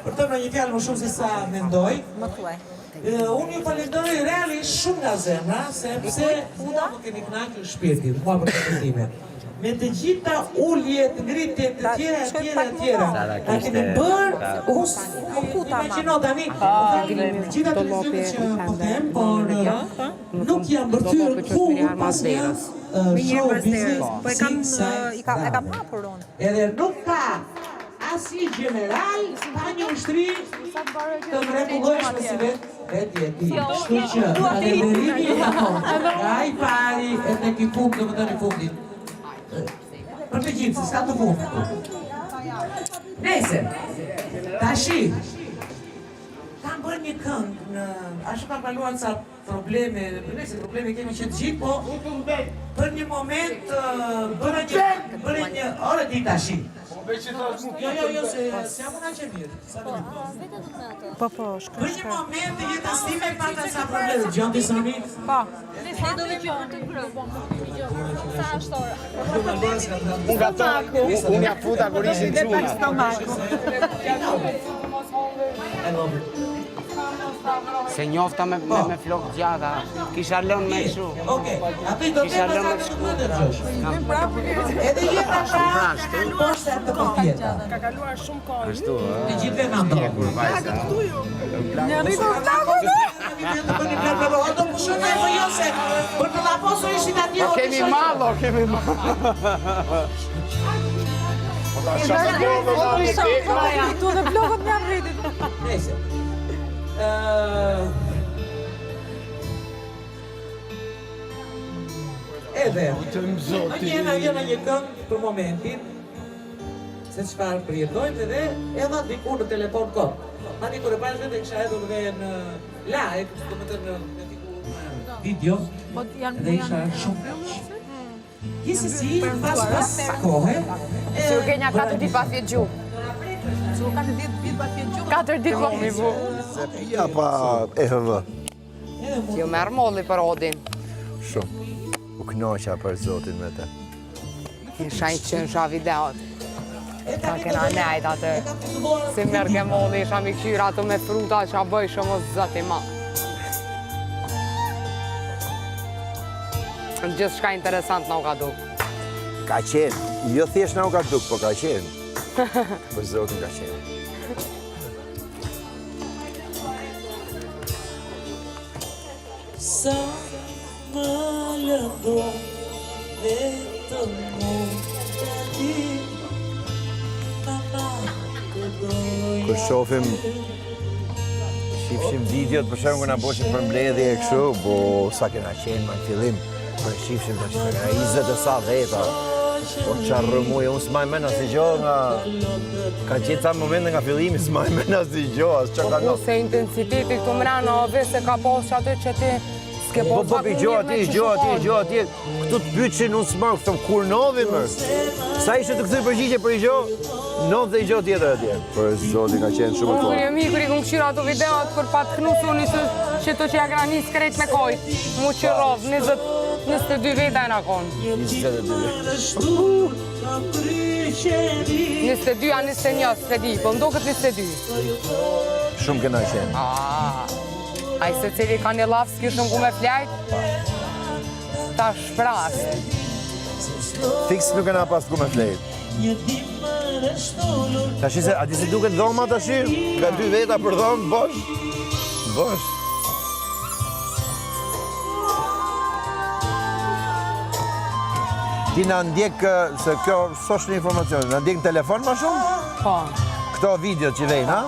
për të në një fjalë më shumë se sa mendoj. Më thuaj. Unë ju falenderoj realisht shumë nga zemra, sepse mua më keni kënaqur shpirtin, mua për të time. Me të gjitha ulljet, ngritjet, të tjera. Ta keni bërë, imagino tani, gjitha të lezime që po them, por nuk jam bërtyrë kur pas një show business, e kam hapur unë. edhe nuk ka asnjë general, ka një ushtri të mrekullueshme si vetë ti. Kështu që falenderimi nga i pari e tek i fundit, domethënë i fundit. Për të gjithë, s'ka të fundit. Nese, tashi, kam bërë një këngë në... Ashtu kam kaluar ca probleme, nëse probleme kemi që të gjithë, po për një moment bërë një... Ore di tashi. Jo, se jam unë që mirë. Po, Për një moment të jetës time pata ca probleme, gjon ti Sami? Po. Ne do vemi për të grupë. Sa është ora? Unë ja futa kur ishin çuna. Se njofta me flok gjata, kisha lënë me kështu. Okej, aty do të më të dëgjosh. Edhe jeta ka poshtë të kompjeta. Ka kaluar shumë kohë. Ashtu, Të gjithë në ndonjë. Në rritur flakun. Do pushonaj po jo se për të laposur ishit atje. Kemi mallo. Tu dhe blokët me rritit. Nese. Edhe, jena një këngë për momentin, se çfarë përjetojmë edhe edha dikur në telefon kot. Mani kur e pash vetë kisha hedhur dhe në live, domethënë në dikur video, dhe isha shumë. Gjithsesi, pas kohë, Se u kenja 4 ditë pa fjetë gjumë. Se u ka 10 ditë pa fjetë gjumë. 4 ditë pa fjetë gjumë. Se pia pa EHV. Ju merë molli për Odin. Shumë. U knoqa për Zotin me te. Kisha i qënë sha videot. Ka kena nejt atë. Si merë ke molli, isha mi këshyra atë me fruta që a bëj shumë o zëti ma. Gjithë shka interesant në u ka duk. Ka qenë. Jo thjesht na u ka duk, po ka qenë. Për Zotin ka qenë. Sa më lëndo vetëm mund të di mama të doja. Kur shofim, shifshim videot, për shembull kur na bëshim për mbledhje e kështu, po sa kena qenë më në fillim, për shifshim të që kena 20 e sa veta. Po qarë rëmuje, unë s'maj mena si gjo nga... Ka qenë ca momente nga fillimi, s'maj mena si gjo, as që ka Po se intensiteti këtu mrena, se ka posë që aty që ti s'ke Po posë i gjo ati, këtu të byqin unë s'marë, këtëm kur novi mërë. Sa ishte të këtër përgjigje për i gjo, novë dhe i gjo tjetër atje. Për Zoti ka qenë shumë të Kur e mi, kur i këmë këshira ato videot, kur pa të knusu njësë që të që ja gra një skrejt me kojt, mu që rovë, 22 veta e në konë. 22 a 21, s'e di, po ndo këtë 22. Shumë këna qenë. A i se cili ka një lafë s'kishëm ku me flajt, ta shpras. Fiks nuk e na pas ku me flejt. Tashi se, a di si duket dhoma tashi? Nga 2 veta për dhomë, bosh. Ti na ndjek, se kjo s'është një informacion, na ndjek në telefon ma shumë? Po. Këto videot që vejnë, ha?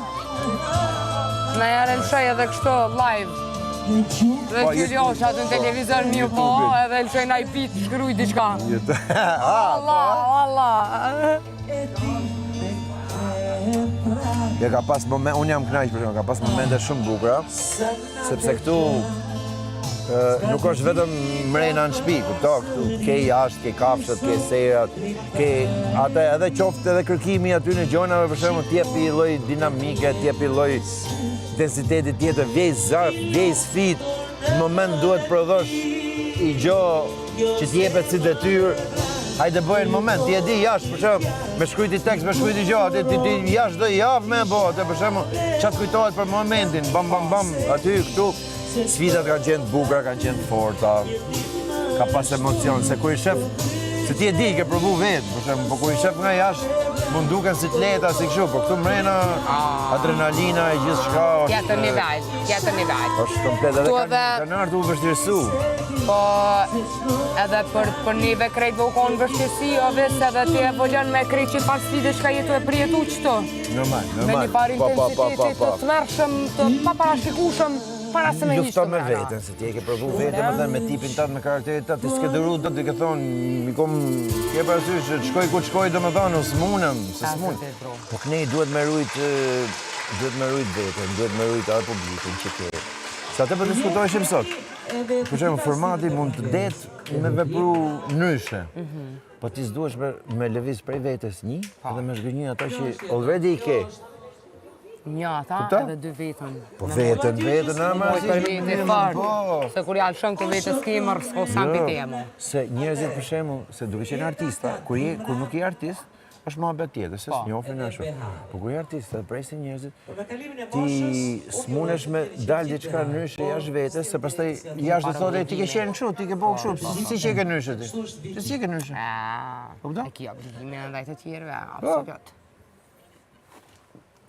Në jere lëshoj edhe kështu live. Dhe kjo ljosh atë në televizor mjë po, edhe lëshoj na i pitë shkruj diçka. Allah. Ja ka pas moment, unë jam knaq për shumë, ka pas momente shumë bukura, sepse këtu nuk është vetëm mrena në shtëpi, kupto, këtu ke jashtë, ke kafshët, ke serat, ke atë edhe qoftë edhe kërkimi aty në gjonave për shembull t'jepi lloj dinamike, t'jepi lloj intensiteti tjetër, vjej zarf, vjej sfit, në moment duhet prodhosh i gjo që t'jepet si detyrë, hajde bëjnë moment, ti e di jashtë, për shembull, me shkrujti tekst, me shkrujti gjatë, ti jashtë do javë me bo, për shembull, çat kujtohet për momentin, bam, aty, këtu, sfidat kanë qenë të bukura, kanë qenë të forta, ka pas emocion, se kur i shef, se ti e di, ke provu vetë, për shembull, po kur i shef nga jashtë, mund duken si të lehta, si kështu, po këtu mrena, adrenalina e gjithë shka, Tjetër nivel. është komplet, edhe kanë ardhur u vështirësu. Po, edhe për neve krejtve u konë vështirësi, o ves edhe ti e volën me krejt që pas sfide shka jetu e prijetu qëto. Normal. Me një par intensiteti të smershëm, të paparashikushëm, para se me një Lufto me veten, se ti e ke provu veten, më me tipin tatë, me karakterin tatë, ti s'ke dëru, do t'i ke thonë, mi kom, ke parasysh, shkoj ku shkoj, do me thonë, s'munëm, se s'munëm. Po kënej duhet me rujt veten, duhet me rujt atë publikun që ke. Sa të për diskutojshim sot, për shemë, formati mund të detë me vepru ndryshe. Po ti s'duhesh me lëviz prej vetes një, edhe me zgënjë ata që already i ke. Një ata edhe dy vetën. Po vetën, Moj për vetë farë, se kur janë shënë të vetës kimër, s'ko sam për temu. Se njerëzit për shembull, se duke qenë artista, kur nuk je artist, është mohabet tjetër, se s'njohin ashtu. Po kur je artist, edhe presin njerëzit, ti s'munesh me dalë diçka ndryshe jashtë vetes, se pastaj jashtë do thotë ti ke qenë kështu, ti ke bëu kështu, si që ke ndryshe ti? Si që ke ndryshe? E ki obligime ndaj të tjerëve, absolut.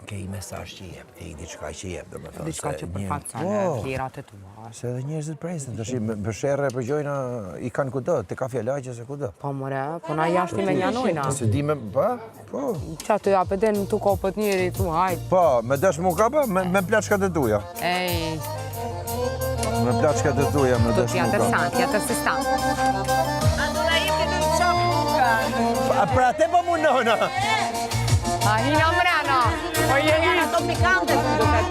Ke i mesazh që jep, ke i diçka që jep, domethënë. Diçka që përfaqëson vlerat e tua. Se edhe njerëzit presin, tash për sherrë për gjojna i kanë kudo, te kafe lagje se kudo. Po more, po na jashtë me njanojna. Se di me, po. Qa të apeten tu kopët njeri, tu hajt. Po, me desh mu kapa, me plaçkat e tuja. Ej, Me plaçkat e tuja, me desh mu tjetër kapa. sant, tjetër si stant. Andona i ke në qapë buka. Pra te po munona. A hina mrena, po jeni Ato pikante të duket,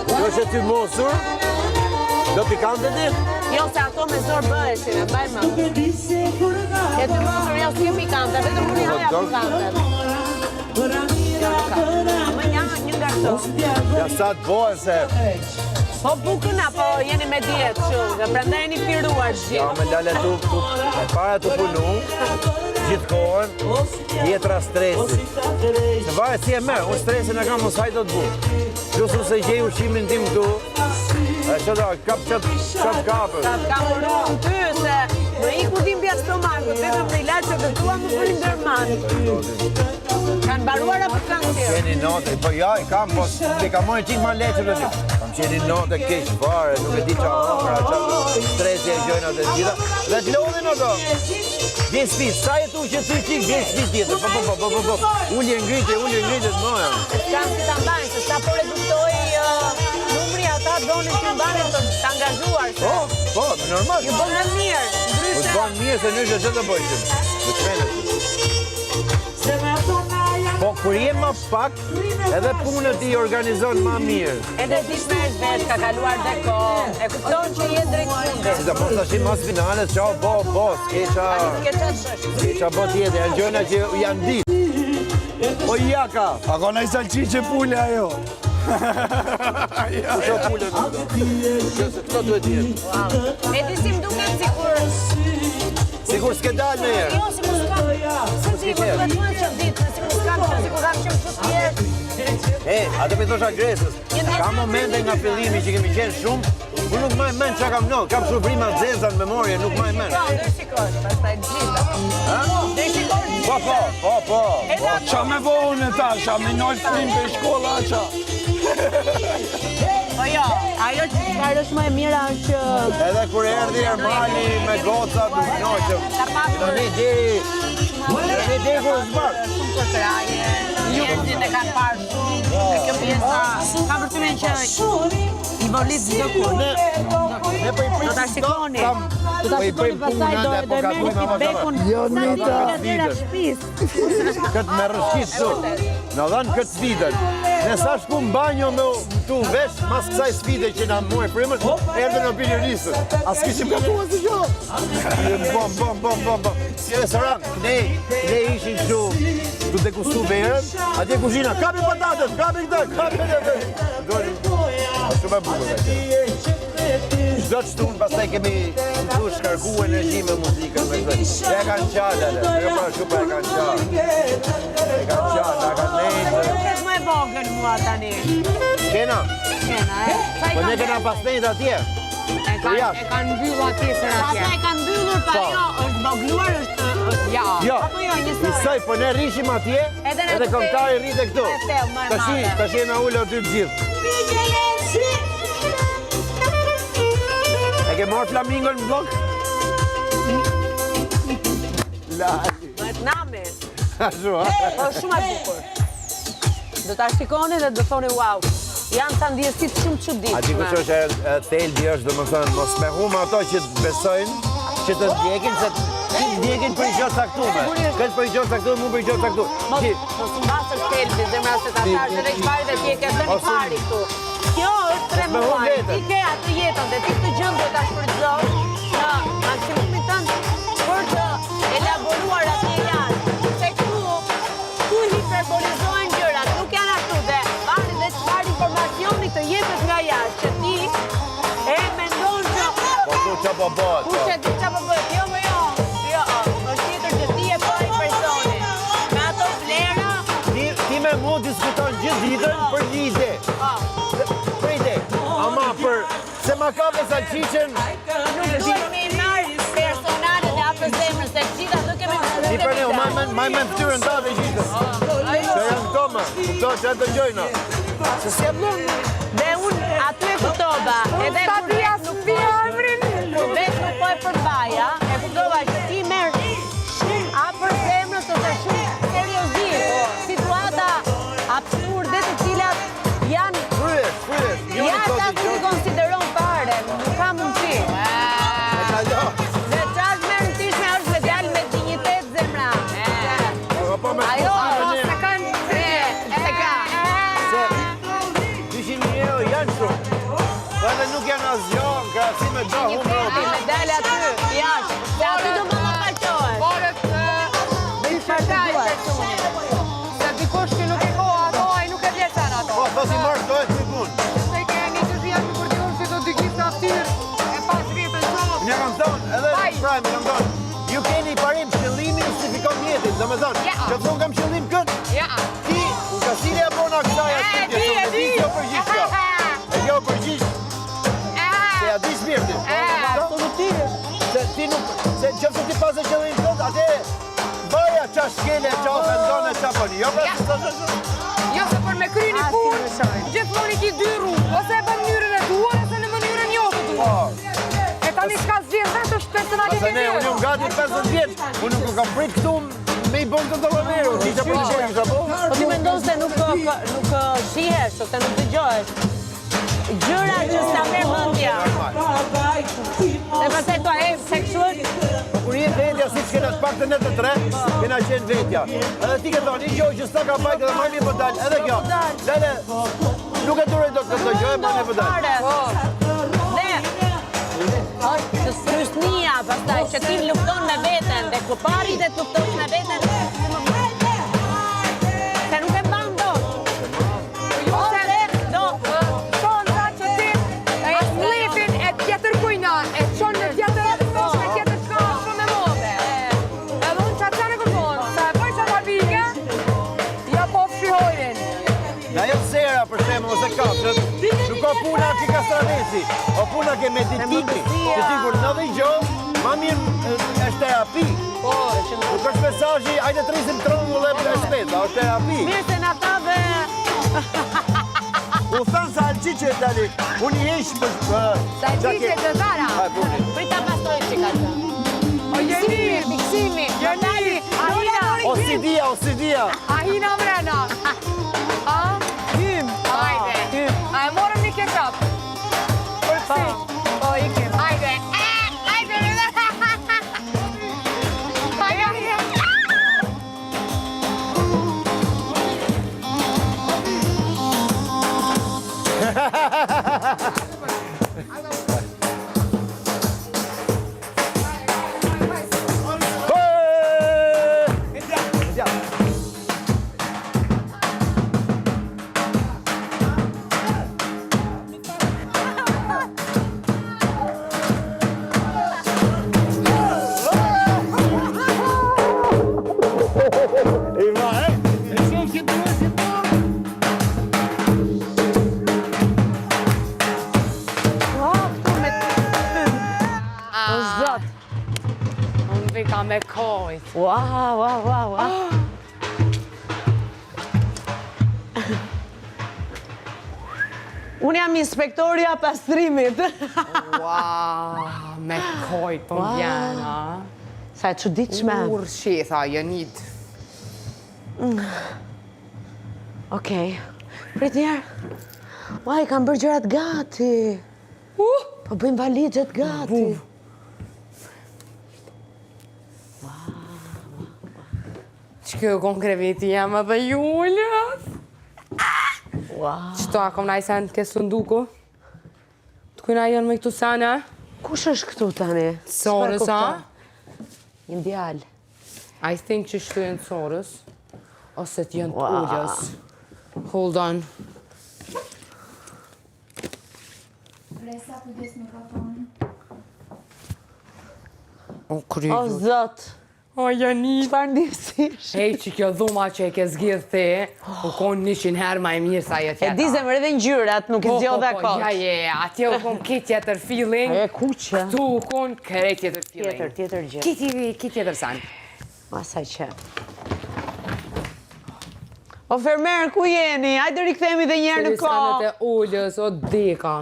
Do që ty mosur? Do pikante ti? Jo, se ato me zor bëheshin, e baj më. E të mosur, jo s'ke pikante, vetëm unë i haja pikante. Më një nga këto. Ja sa të bojë se... Po bukën apo jeni me dietë shumë, dhe prandaj jeni piruar Ja, gjithë. me lale e para të punu, gjithë kohën, tjetra stresi. Se vaje si e merë, unë stresin e kam mos hajtë të bu. Gjusë se gjej ushqimin tim këtu, e që da, kap qatë kapër. Kam uruar ty se më iku tim bja stomakut, dhe në ilaçet e tua më bërin ndërman. Kanë baruar apo kanë tjerë? Qeni notë, po ja, i kam, po i kam mojë qikë ma leqë të që. Kam qeni notë e keqë fare, nuk e di qa hapëra, qa stresi e gjojnë atë gjitha. Dhe të lodhin ato. Vjen sfit, sa jetu që ty qikë, vjen sfit tjetër. Po. Ullje ngritje të moja. Kanë si të mbajnë, se sa po reduktoj numri ata donin që mbajnë të angazhuar. Po, normal. Ju bënë mirë, Po të ndryshe. banë mirë se nështë që të bëjshim. Të qmenet. Po, kur jem ma pak, edhe punët i organizon ma mirë. Edhe ti shmerë vesh, ka kaluar dhe ko. E kupton që jetë drejt fundit. Si të mos të ashim mas finalet, qao bo, s'keqa bo tjetë, janë gjëna që janë ditë. O jaka! A ka nëjë salqiqe pule ajo? Kusho pule në të? Këto duhet jetë. E ti si m'duket sikur... Sigur s'ke dalë në jerë. Jo, sikur s'kam... Se si më duhet më që ditë, sikur s'kam që, sikur kam qëmë që tjerë. Atë me thosha Gresës, ka momente nga fillimi që kemi qenë shumë, ku nuk maj men që kam nëllë, kam shubrima zeza në memorie, nuk maj men. Po, ndërshikosh, pastaj gjitha. Ndërshikosh. Po. Qa me vohën e ta, qa me nojë flim për shkolla, qa? Po jo, ajo është më e mira që... Edhe kur erdi Ermani me goca, nuk noqëm. Në një diri kur zbarë. Shumë për kraje, njerëzit e kanë parë shumë, dhe kjo pjesa... Ka përtymen që i volit zdo kur. Do t'a shikoni. Do t'a shikoni pasaj do e meri ti bekun. Jo, Nita. Këtë me rëshkit su. Në dhanë këtë sfidën. Nësa shku në banjo me tu vesh, mas kësaj sfide që na muaj primër, erdhe në opinionistë. As kishim gatuar si gjo. Bom. Si restoran, ne ishin shu, du të kustu verën, atje kuzhina, kapi patatët, kapi këtë. Ashtu me bukur. Çdo çtun pastaj kemi këtu shkarku energji me muzikën me këtë. E kanë qalë, e pra shumë e kanë qalë. E kanë qalë, na kanë nejtë. Nuk e më e vogël mua tani. Kena, po ne kena pas nejtë atje. E kanë mbyllur atje sër atje. Pastaj e kanë mbyllur pa jo, është vogluar, është Ja. Jo, apo jo, njësoj. njësoj, po ne rishim atje edhe këngëtari rrite këtu. Tash jena ullë aty të gjithë. E ke marrë flamingon në blok? Lali. Vietnami. Ashtu, ha? Është shumë e bukur. Do ta shikoni dhe do thoni wow. Janë ta ndjesit shumë çuditshme. A di ku që thelbi është, domethënë, mos me humë ato që të besojnë, që të ndjekin, se ti ndjekin për gjë caktuar. Këtë për gjë caktuar, mu për gjë caktuar. Mos mbasësh thelbi, zemra se ta thash edhe çfarë dhe ti e ke thënë pari këtu. Kjo është 3 muaj. Ti ke atë jetën dhe ti këtë gjë do ta shfrytëzosh në maksimumin tënd për të elaboruar atë janë. Se këtu hiperbolizohen gjërat, nuk janë ashtu dhe bani dhe çfarë informacioni të jetet nga jashtë që ti e mendon që Po tu që po bëhet. kush e di çfarë po bëhet. Jo, më jo. Jo, është tjetër që ti e bëj personi. Me ato vlera, Ti me mu diskuton gjithë ditën për një ide. Për ide. Ama për se ma ka me salqiqen, nuk duhet me i marrë personale dhe apë zemrën, se gjitha do kemi në ti për ne, maj me ftyrën ta dhe gjithës. Që janë toma, kupto që janë të gjojna. Se si e blon. dhe unë aty e kuptova, edhe Sadia Sofia emrin. kur vetë nuk po e përbaja, e kuptova që ti merë apër zemrës ose shumë seriozisht, situata absurde të cilat janë Fryes, jashtë as nuk i konsideron fare, nuk ka mundësi. Dhe çfarë më rëndësishme është me djalë me dinjitet zemra. Ajo, Se kanë se ka. Se 200.000 euro janë shumë. Po edhe nuk janë asgjo, në krahasim me gjo humë robi. Me dalë aty, jashtë. Se aty do më paqohet. Orët i shërdaj personi. Se dikush që nuk e ko ato, ai nuk e vjetan ato. Po, si marrë dojtë një punë. Se kemi të zhja të përdion që do të gjithë të aftyrë e pas vjetën shumë. Një kam thonë, edhe prajme kam thonë, ju keni parim qëllimi justifikon mjetin, dhe me thonë, që thonë kam qëllim këtë, Ja. ti, në kasile e bona kësaj atë E di. kjo përgjisht kjo. E kjo përgjisht, se ja di shmirti. Se ti nuk, se qëfë ti pas e qëllim këtë, atë baja qa shkele, qa ofendone, qa pëni. Jo, Jo se për me kry një punë, gjithmonë i ki dy rrugë, ose e bën mënyrën e duar, ose në mënyrën jo të duar. E tani shka zhjenë vetë është personaliteti. Ase ne, unë jam gati 50 vjetë, unë nuk kam prit këtu me i bënë të dolameru, ti që për një bëjnë kisha po? Po ti mendon se nuk shihesh ose nuk dëgjohesh. Gjëra që s'ta merr mendja. Dhe pastaj to e seksual. Kur jetë vetja, si që kena të pak të në të tre, kena qenë vetja. Edhe ti ke thonë, një gjoj që s'ta ka bajtë dhe marrë një përdalë, edhe kjo. Lele, nuk e duroj do të këtë gjoj, marrë një përdalë. Dhe është të strysnia, pastaj që ti lufton me veten, dhe kur pari dhe të luftosh me veten, se nuk e mban dot. Ose do Sonda që ti e slepin e tjetër kujna, e qonë në tjetër e tjetër shka shumë e modhe. Edhe unë që atë në kërkonë, se e bëj që ta bige, ja po fshihojnë. Në ajo sera, për shemë, ose kapshët, nuk ka puna që ka straveci, o puna ke meditimi, që ti kur në dhe i gjohë, ma mirë është terapi. Nuk është mesazhi, ajde të rrisim tronë dhe për e shpeta, është terapi. mirë se në ta dhe U thanë sa alqiqe e tali, unë i hesh për... Sa qishe të zara. Haj, puni. prita pastroj që ka të. O jeni, Miksimi, jeni, ahina, Osidia. ahina mrena. A? Hym. Hajde. A e morëm një ketchup. Për kësi. Po, ikim. Hajde. Hajde. me kojt. Wow. Unë jam inspektoria pastrimit. Wow, me kojt, po m'vjen, a? Sa e çuditshme. Shitha, Jonit. Okej. Prit njerë. Ua, i kam bërë gjërat gati. Po bëjmë valigjet gati. Që kjo kon kreveti jam edhe Julius. Qëto, a kom najsen ke sunduku? Të kujna jonë me këtu sana? Kush është këtu tani? Sorës, a? Një djalë. I think që shtu jenë Sorës. Ose të jenë të Ullës. Hold on. Resa kujdes mikrofonin. O, kryju. O, zot. O, Jonit. Çfarë ndihësish? Hej, që kjo dhuma që e ke zgjidh ti, u konë 100 herë ma e mirë sa jetë E jeta. di zemër edhe ngjyrat, nuk i zgjodha kot. Atje u konë ki tjetër feeling. E kuqe. Këtu u konë kere tjetër feeling. Tjetër gjë. Ki tjetër san. Masa që. O fermer, ku jeni? Hajde rikthehemi dhe njerë në kohë. Standet e Ullës, o deka.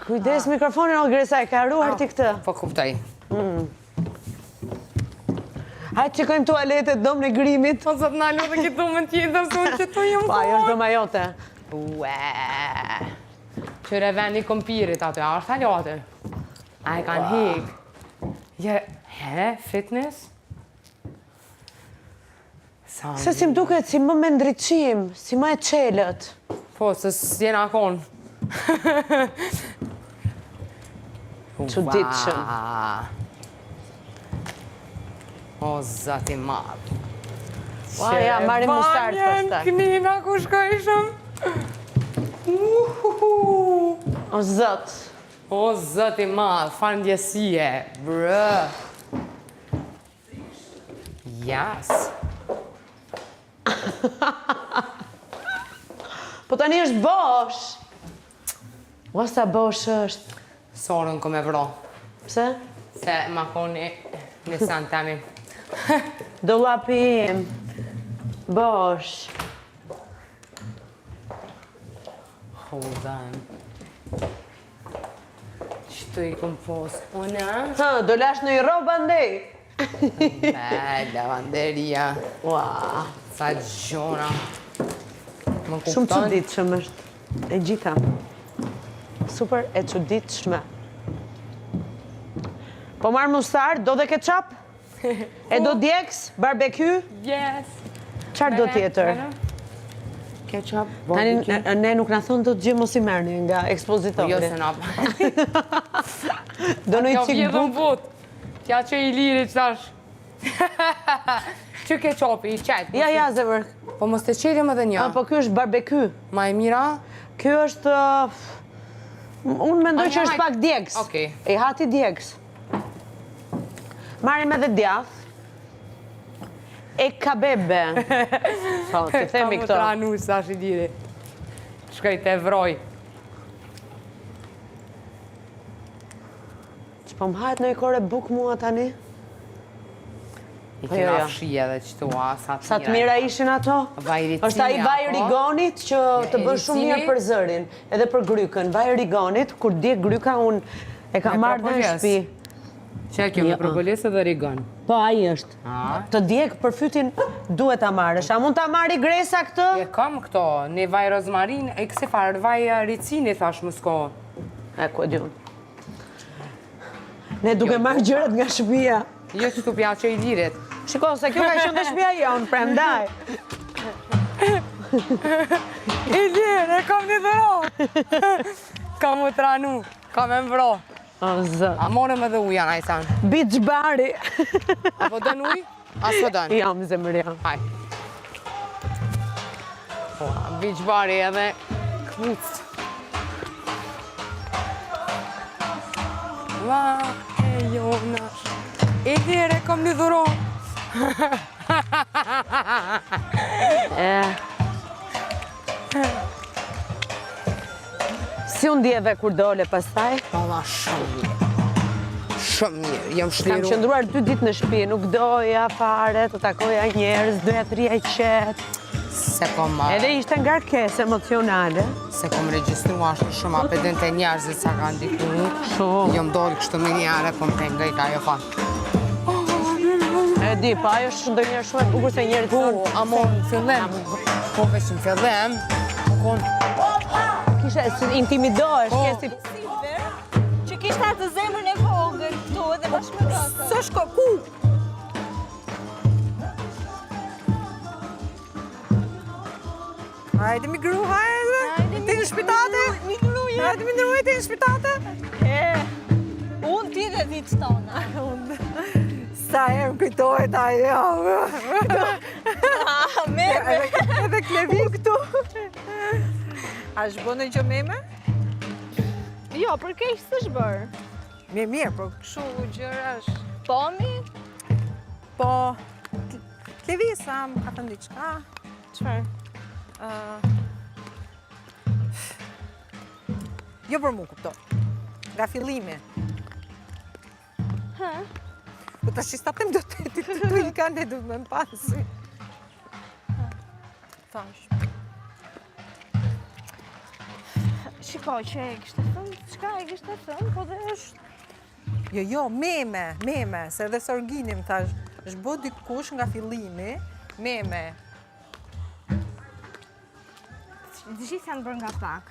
Kujdes mikrofonin, o Gresa, e ka ruar ti këtë. Po kuptoj. Hajde qikojmë tualetet, dom në grimit. Po zot në alu dhe kitu më tjetër, se unë që tu jëmë Pa, jo është doma jote. Qyre ven një kompirit aty, a është tali aty? A e kanë hik. Fitness? Se si më duket, si më me ndryqim, si më e qelët. Po, se s'jena konë. Çuditshëm. O, zati madh. Ja, marim mustartë pastaj. Knina, ku shkojshëm? O zot. O, zati madh, farëndjesie. Brë. Jas. Po tani është bosh. Ua sa bosh është. Sorën ko me vro. Pse? Se ma koni në sanë temi. Dollapi im. Bosh. Hold on. Qëtu i kom posë? Una? Do lash në i roba ndej. Lavanderia. Ua. Sa gjona. Më kupton? Shumë çuditshëm është. E gjitha. Super e çuditshme. Po marr mustar, do dhe ketchup? E do djeks, barbecue? Yes. Çfarë do tjetër? Ketchup, Tani barbecue. ne nuk na thon dot gjë mos i merrni nga ekspozitori. Jo se na. Do në i Jo qik vjedhën buk. but. Tja që i liri që tash. Që ketchupi, i qajtë. Ja, zemër. Po mos të qelim edhe një. Po ky është barbecue. Ma e mira? Ky është... Unë mendoj që është pak djeks. Okej. E hati djeks. Marim edhe djath. E kabebe. Po, të themi Ka këto. më tranu, sa shi diri. Shkoj të evroj. Që po më hajt në i kore buk mua tani? I jo, kena jo. fshie dhe qëtu, Sa të mira ishin ato? Vajricini, është ai vaj apo? rigonit që të bën shumë mirë Ericini? për zërin, edhe për grykën. Vaj rigonit, kur djek gryka unë e kam Me marrë dhe në propolis. shtëpi. Që kjo me Jo. propolis edhe rigon. Po, ai është. Të djek për fytin duhet ta marrësh. A mund ta marri Gresa këtë? E kam këto, një vaj rozmarin, e kësi farë, vaj ricini, thash më s'ko. E, ku e di unë. Ne duke marrë gjërat nga shtëpia. Jo që t'u pja që i lirit. Shiko, se kjo ka qenë te shtëpia jonë, prandaj. I lirë, e kam një dhëro. Kam u tranu, kam e mbro. O, zot. A morëm edhe uja, najsan. Beach bari. Apo dën uj? As po dën. Jam zemër jam. Haj. Beach bari edhe kvuc. Va, e jona. I lirë, e kam një dhëro. Si unë djeve kur dole pastaj? Palla shumë. Shumë mirë, jam Kam shliru. qëndruar 2 ditë në shtëpi, nuk doja fare të takoja njerëz, doja të rija qetë. Edhe ishte ngarkesë emocionale. Se kom regjistruar shumë apetente e njerëzit sa kanë diku. Shumë. Jom dollë kështu me njëre, kom të nga i ka jo fa. E di, pa ajo është ndonjëherë shumë e bukur se njerëzit Po, amon, fillim. Po, veç në fillim. kishe se intimidohesh, kesi Që kishte atë zemrën e vogël këtu edhe bashkë me gata. Së shko ku? Hajde mi gru, hajde! Ti në shpitate? Mi gruja. Hajde mi ndruje ti në shpitate? Unë ti dhe ditë tona. Sa herë më kujtohet ajo. Meme. Edhe Klevi këtu. A shbonë që meme? Jo, për keq s'është bërë. Mirë, po kështu gjëra është. Po mi? Po, Klevi sa më ka thënë diçka. Çfarë? Jo për mu, kupto. Nga fillimi. Ha? Po ta shistatem do të tu i kanë du me më pasi. Thash. Shiko që e kishte thënë, çka e kishte thënë, po dhe është... Jo, meme, se edhe Sorginim thash, është bo dikush nga fillimi, meme. Gjithë janë bërë nga pak.